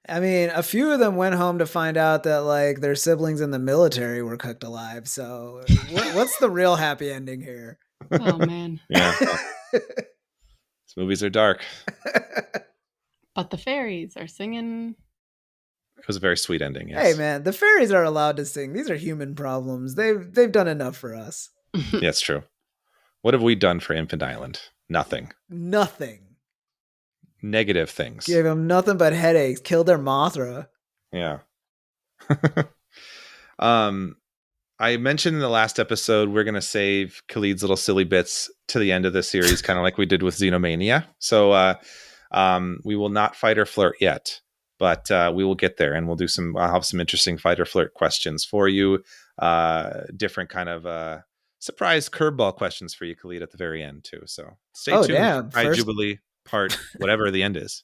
I mean, a few of them went home to find out that like their siblings in the military were cooked alive. So what's the real happy ending here? Oh man. Yeah. These movies are dark. But the fairies are singing. It was a very sweet ending. Yes. Hey man, the fairies are allowed to sing. These are human problems. They've done enough for us. Yeah, it's true. What have we done for Infant Island? Nothing. Nothing. Negative things. Gave them nothing but headaches. Killed their Mothra. Yeah. I mentioned in the last episode we're going to save Khalid's little silly bits to the end of the series, kind of like we did with Xenomania. So we will not fight or flirt yet, but we will get there, and we'll do some. I'll have some interesting fight or flirt questions for you. Different kind of surprise curveball questions for you, Khalid, at the very end too. So stay tuned. Damn. For KAIJUBILEE part whatever the end is.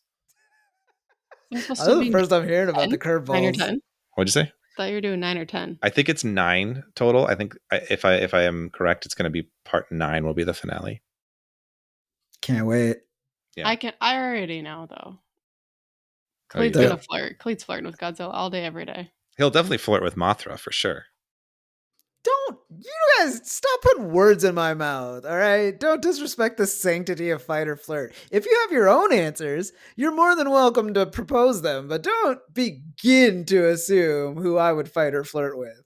This is the first I'm hearing about the 9 or curveballs. 10. What'd you say? Thought you were doing 9 or 10. I think it's 9 total. I think if I am correct, it's going to be part 9 will be the finale. Can't wait. Yeah. I already know though. Oh, you Khalid's do? gonna flirt. Khalid's flirting with Godzilla all day, every day. He'll definitely flirt with Mothra for sure. Don't you guys stop putting words in my mouth, all right? Don't disrespect the sanctity of fight or flirt. If you have your own answers, you're more than welcome to propose them, but don't begin to assume who I would fight or flirt with.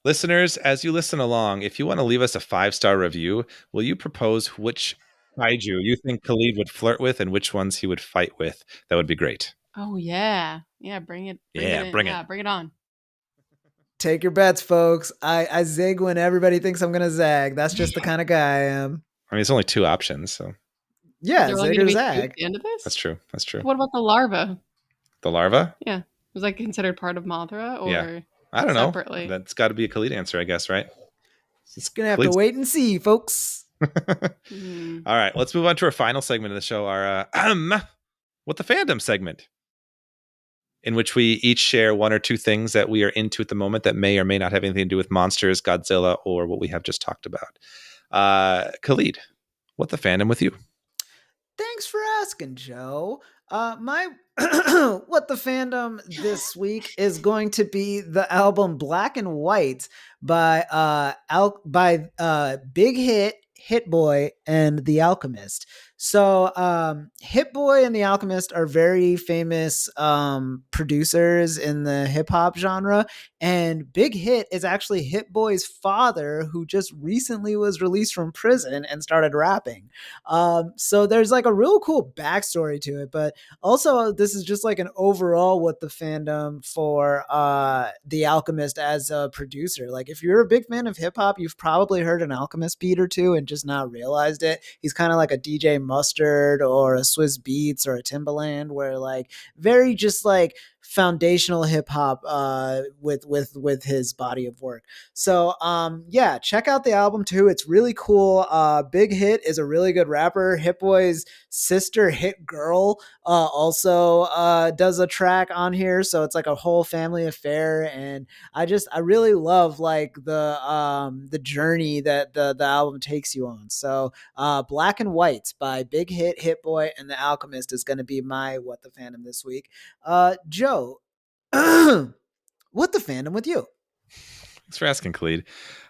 Listeners, as you listen along, if you want to leave us a 5-star review, will you propose which kaiju you think Khalid would flirt with and which ones he would fight with? That would be great. Oh yeah. Yeah, bring it. Yeah, it in. bring it. Yeah, bring it on. Take your bets, folks. I zig when everybody thinks I'm gonna zag. That's just the kind of guy I am. I mean, it's only 2 options, so Yeah, Is there only zig gonna or be 2 zag. at the end of this? that's true. That's true. What about the larva? The larva? Yeah. Was that considered part of Mothra or Yeah. I don't know. separately? That's got to be a Khalid answer, I guess, right? Just gonna have Khalid's- to wait and see, folks. Hmm. All right, let's move on to our final segment of the show, our What the Fandom segment, in which we each share 1 or 2 things that we are into at the moment that may or may not have anything to do with monsters, Godzilla, or what we have just talked about. Khalid, what the fandom with you? Thanks for asking, Joe. My what the fandom this week is going to be the album Black and White by Big Hit Boy, and The Alchemist. So Hit Boy and The Alchemist are very famous producers in the hip hop genre, and Big Hit is actually Hit Boy's father, who just recently was released from prison and started rapping. So there's like a real cool backstory to it, but also this is just like an overall what the fandom for The Alchemist as a producer. Like if you're a big fan of hip hop, you've probably heard an Alchemist beat or two and just not realized it. He's kind of like a DJ Mustard or a Swiss Beats or a Timbaland, where like very just like foundational hip hop with his body of work. So yeah, check out the album too. It's really cool. Big Hit is a really good rapper. Hit Boy's sister Hit Girl also does a track on here, so it's like a whole family affair, and I really love like the journey that the album takes you on. So Black and White by Big Hit, Hit Boy, and The Alchemist is going to be my what the fandom this week. Joe, what the fandom with you? Thanks for asking, Khalid.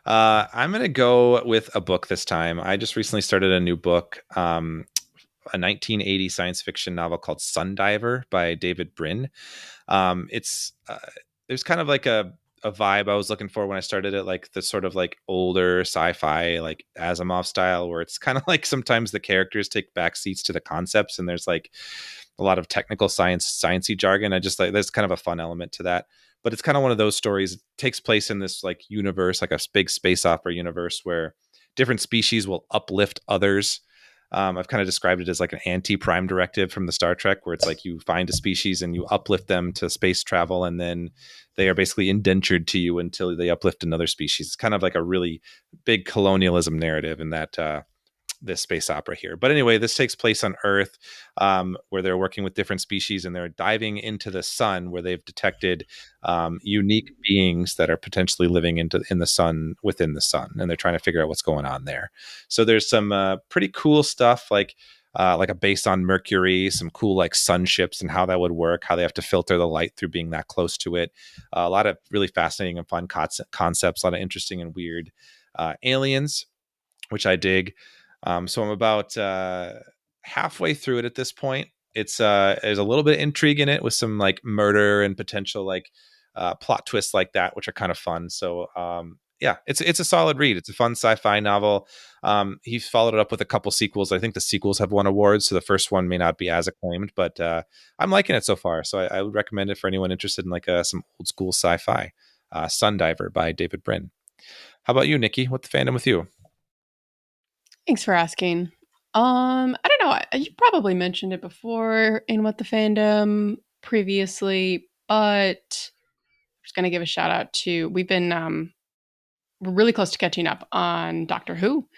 I'm going to go with a book this time. I just recently started a new book, a 1980 science fiction novel called Sundiver by David Brin. It's there's kind of like a vibe I was looking for when I started it, like the sort of like older sci-fi, like Asimov style, where it's kind of like sometimes the characters take back seats to the concepts, and there's like a lot of technical sciencey jargon. I just like there's kind of a fun element to that. But it's kind of one of those stories. It takes place in this like universe, like a big space opera universe, where different species will uplift others. I've kind of described it as like an anti-prime directive from the Star Trek, where it's like you find a species and you uplift them to space travel, and then they are basically indentured to you until they uplift another species. It's kind of like a really big colonialism narrative in that this space opera here. But anyway, this takes place on Earth, where they're working with different species, and they're diving into the sun, where they've detected unique beings that are potentially living in the sun, within the sun, and they're trying to figure out what's going on there. So there's some pretty cool stuff. Like based on Mercury, some cool like sun ships and how that would work, how they have to filter the light through being that close to it. A lot of really fascinating and fun concepts, a lot of interesting and weird aliens, which I dig. So I'm about halfway through it at this point. It's there's a little bit of intrigue in it with some like murder and potential like plot twists like that, which are kind of fun. So yeah, it's a solid read. It's a fun sci-fi novel. He followed it up with a couple sequels. I think the sequels have won awards, so the first one may not be as acclaimed, but I'm liking it so far. So I would recommend it for anyone interested in like some old school sci-fi. Sundiver by David Brin. How about you, Nikki? What's the fandom with you? Thanks for asking. I don't know. You probably mentioned it before in What the Fandom previously, but I'm just going to give a shout out to, we're really close to catching up on Doctor Who.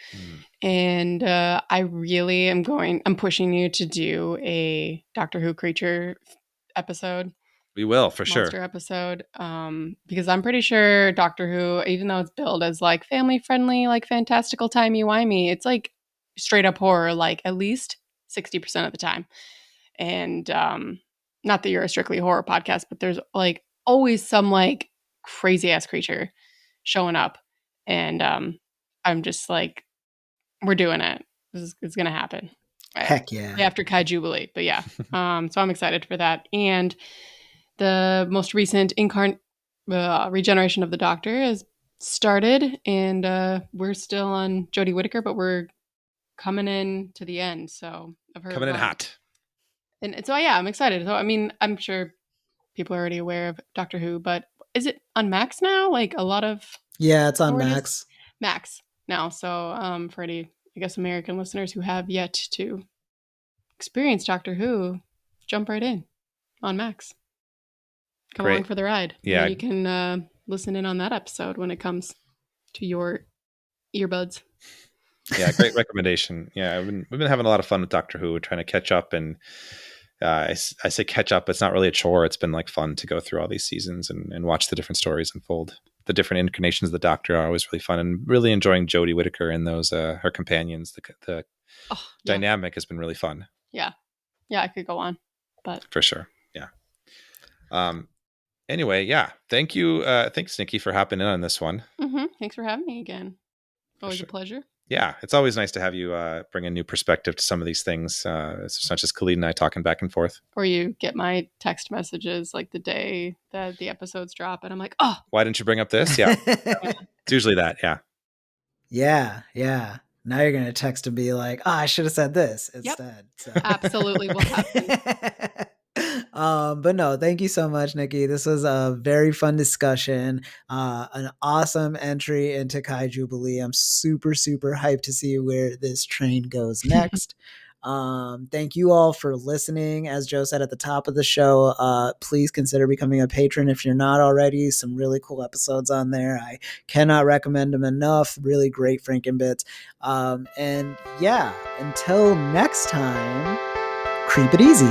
And I really I'm pushing you to do a Doctor Who creature episode. We will, for monster sure. episode. Because I'm pretty sure Doctor Who, even though it's billed as like family friendly, like fantastical timey-wimey, it's like straight up horror, like at least 60% of the time. And not that you're a strictly horror podcast, but there's like always some like crazy ass creature showing up. And I'm just like, we're doing it. It's going to happen. Heck yeah. After KAIJUBILEE. But yeah. So I'm excited for that. And the most recent regeneration of the Doctor has started, and we're still on Jodie Whittaker, but we're coming in to the end. So I've heard coming in hot, and so yeah, I'm excited. So I mean, I'm sure people are already aware of Doctor Who, but is it on Max now? Like a lot of it's on Max. Max now. So for any, I guess, American listeners who have yet to experience Doctor Who, jump right in on Max. Come along for the ride. Yeah. And you can listen in on that episode when it comes to your earbuds. Yeah, great recommendation. Yeah, we've been having a lot of fun with Doctor Who. We're trying to catch up, and I say catch up. It's not really a chore. It's been like fun to go through all these seasons and watch the different stories unfold. The different incarnations of the Doctor are always really fun, and really enjoying Jodie Whittaker and those her companions. The dynamic has been really fun. Yeah, I could go on, but for sure. Yeah. Anyway, yeah. Thanks, Nikki, for hopping in on this one. Mm-hmm. Thanks for having me again. Always a pleasure. Yeah, it's always nice to have you bring a new perspective to some of these things. It's not just Khalid and I talking back and forth. Or you get my text messages like the day that the episodes drop, and I'm like, oh, why didn't you bring up this? Yeah, it's usually that. Yeah. Yeah. Now you're gonna text and be like, "Oh, I should have said this instead." Yep. So. Absolutely will happen. But no, thank you so much, Nikki. This was a very fun discussion. An awesome entry into KAIJUBILEE. I'm super, super hyped to see where this train goes next. Thank you all for listening. As Joe said at the top of the show, please consider becoming a patron if you're not already. Some really cool episodes on there. I cannot recommend them enough. Really great Frankenbits. And yeah, until next time, creep it easy.